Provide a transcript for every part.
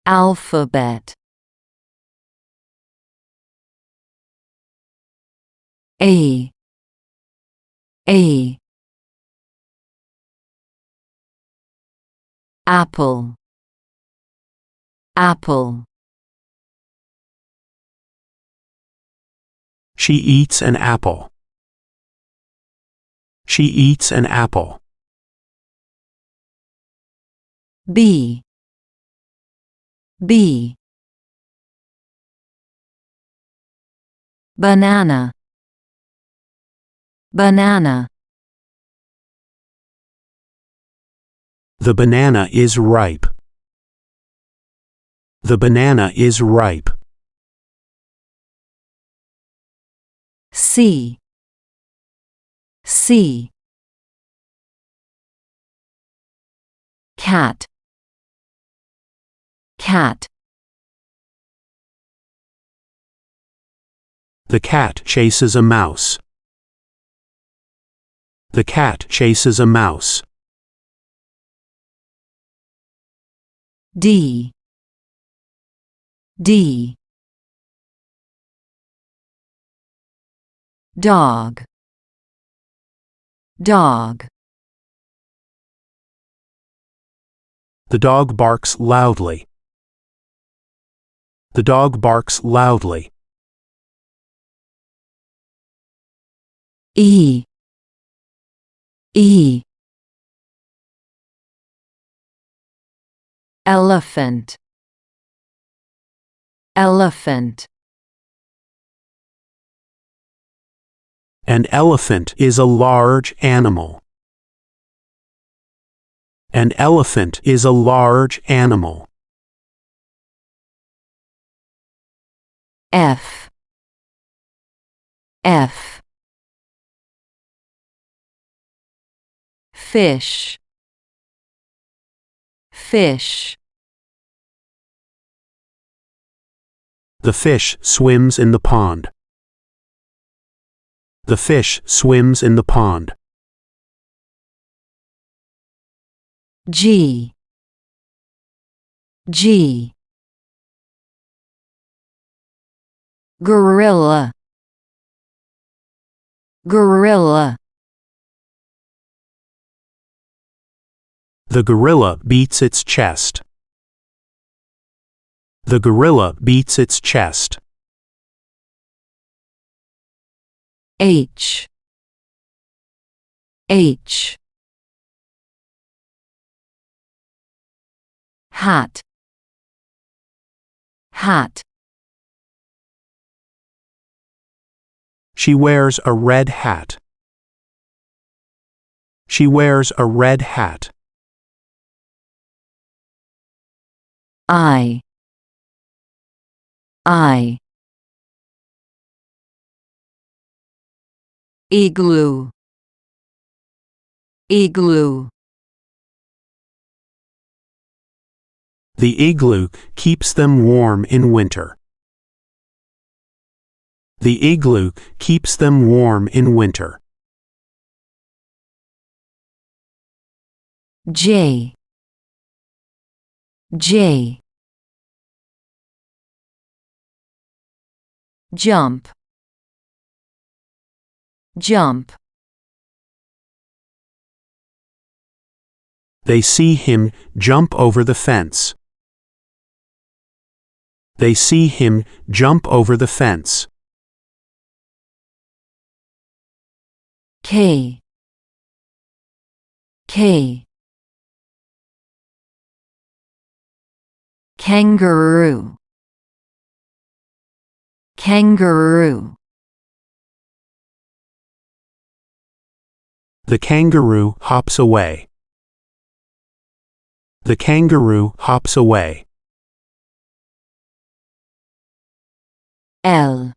Alphabet. A. Apple. Apple. She eats an apple. She eats an apple. B. Banana. Banana. The banana is ripe. The banana is ripe. C. Cat. The cat chases a mouse. The cat chases a mouse. D. Dog. The dog barks loudly. The dog barks loudly. E. Elephant. An elephant is a large animal. An elephant is a large animal. F. Fish. The fish swims in the pond. The fish swims in the pond. G. Gorilla. The gorilla beats its chest. The gorilla beats its chest. H. Hat. She wears a red hat. She wears a red hat. I. Igloo. The igloo keeps them warm in winter. The igloo keeps them warm in winter. J. Jump. They see him jump over the fence. They see him jump over the fence. K. Kangaroo. The kangaroo hops away. The kangaroo hops away. L.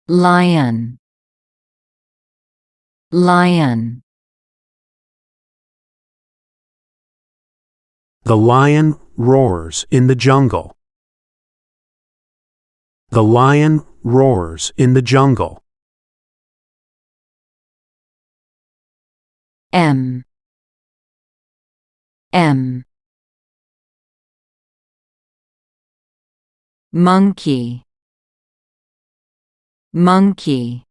Lion. The lion roars in the jungle. The lion roars in the jungle. M. M. Monkey. Monkey.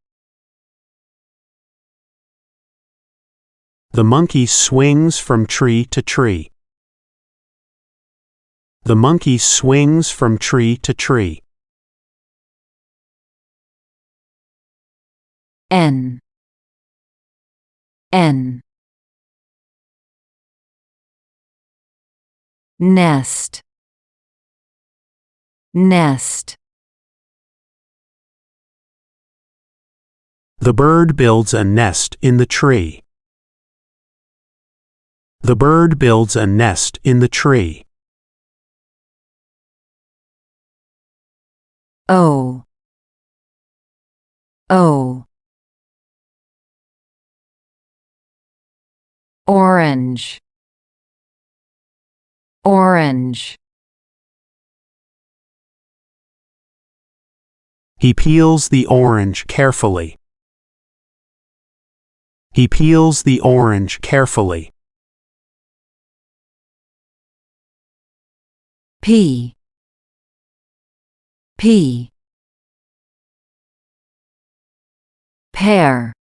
The monkey swings from tree to tree. The monkey swings from tree to tree. N. N. Nest. Nest. The bird builds a nest in the tree. The bird builds a nest in the tree. O. O. Orange. Orange. He peels the orange carefully. He peels the orange carefully. P. P. Pear.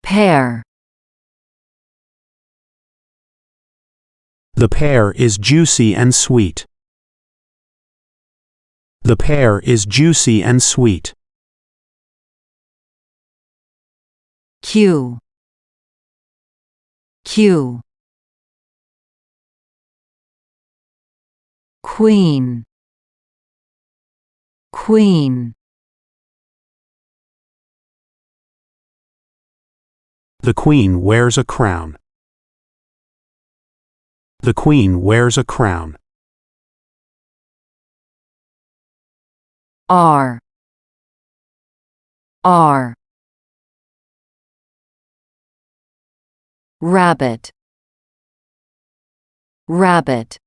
Pear. The pear is juicy and sweet. The pear is juicy and sweet. Q. Q. Queen. Queen. The queen wears a crown. The queen wears a crown. R. R. Rabbit. Rabbit.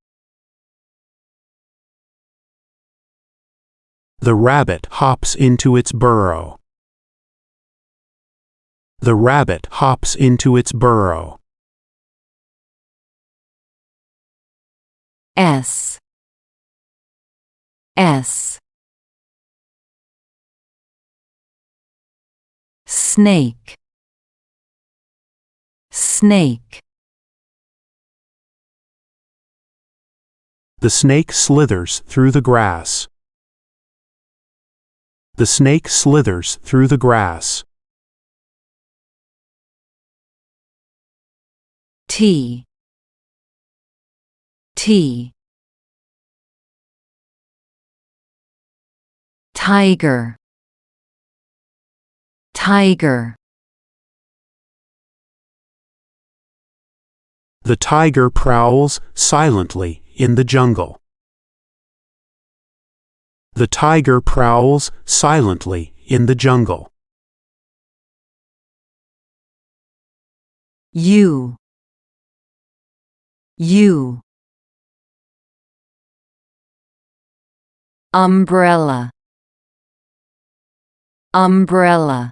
The rabbit hops into its burrow. The rabbit hops into its burrow. S. S. Snake. Snake. The snake slithers through the grass. The snake slithers through the grass. T. T. Tiger. Tiger. The tiger prowls silently in the jungle. The tiger prowls silently in the jungle. U. U. Umbrella. Umbrella.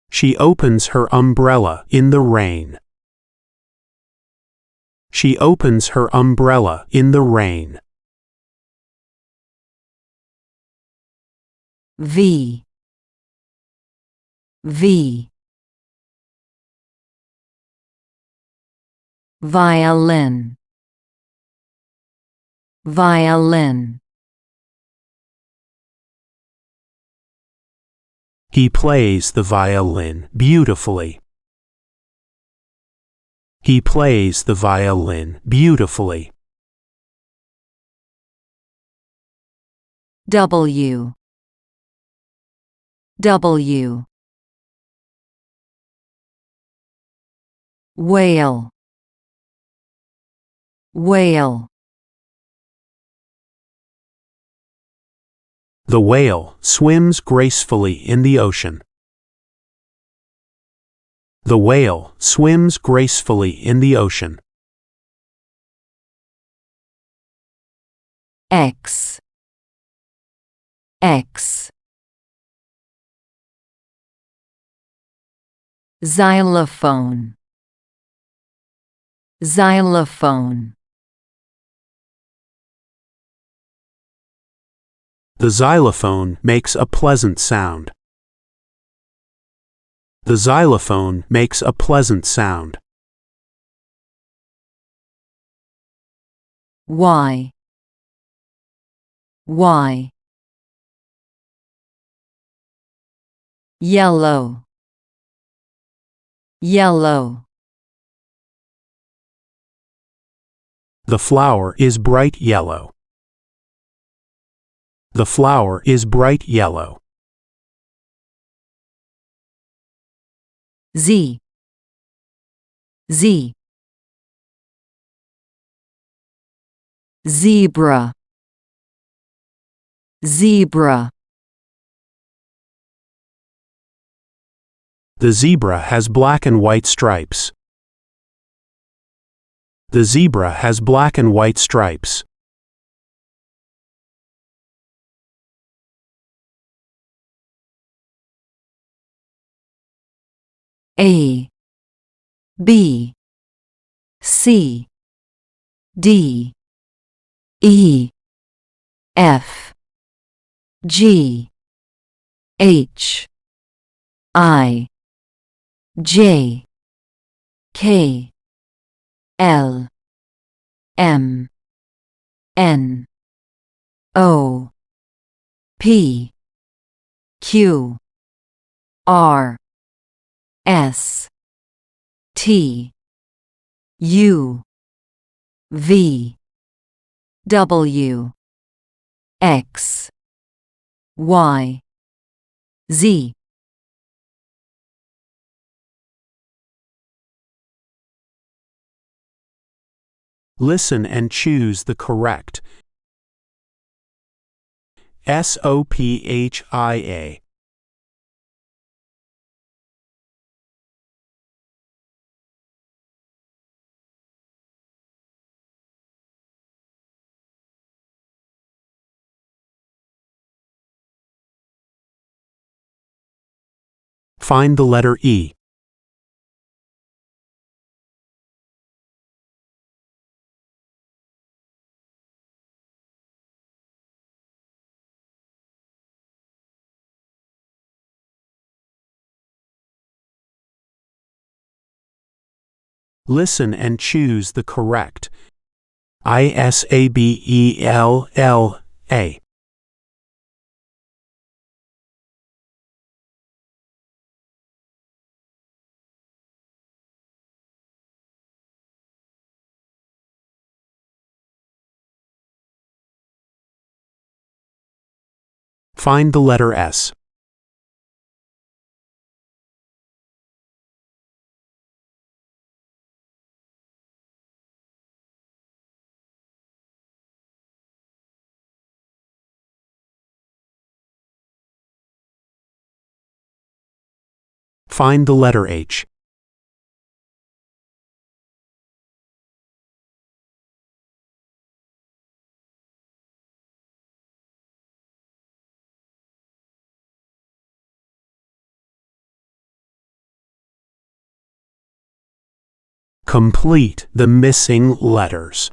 She opens her umbrella in the rain. She opens her umbrella in the rain. V. V. Violin. Violin. He plays the violin beautifully. He plays the violin beautifully. W. W. Whale. Whale. The whale swims gracefully in the ocean. The whale swims gracefully in the ocean. X. X. Xylophone. Xylophone. The xylophone makes a pleasant sound. The xylophone makes a pleasant sound. Why? Why? Yellow. Yellow. The flower is bright yellow. The flower is bright yellow. Z. Z. Zebra. Zebra. The zebra has black and white stripes. The zebra has black and white stripes. A. B. C. D. E. F. G. H. I. J. K. L. M. N. O. P. Q. R. S. T. U. V. W. X. Y. Z. Listen and choose the correct SOPHIA. Find the letter E. Listen and choose the correct ISABELLA. Find the letter S. Find the letter H. Complete the missing letters.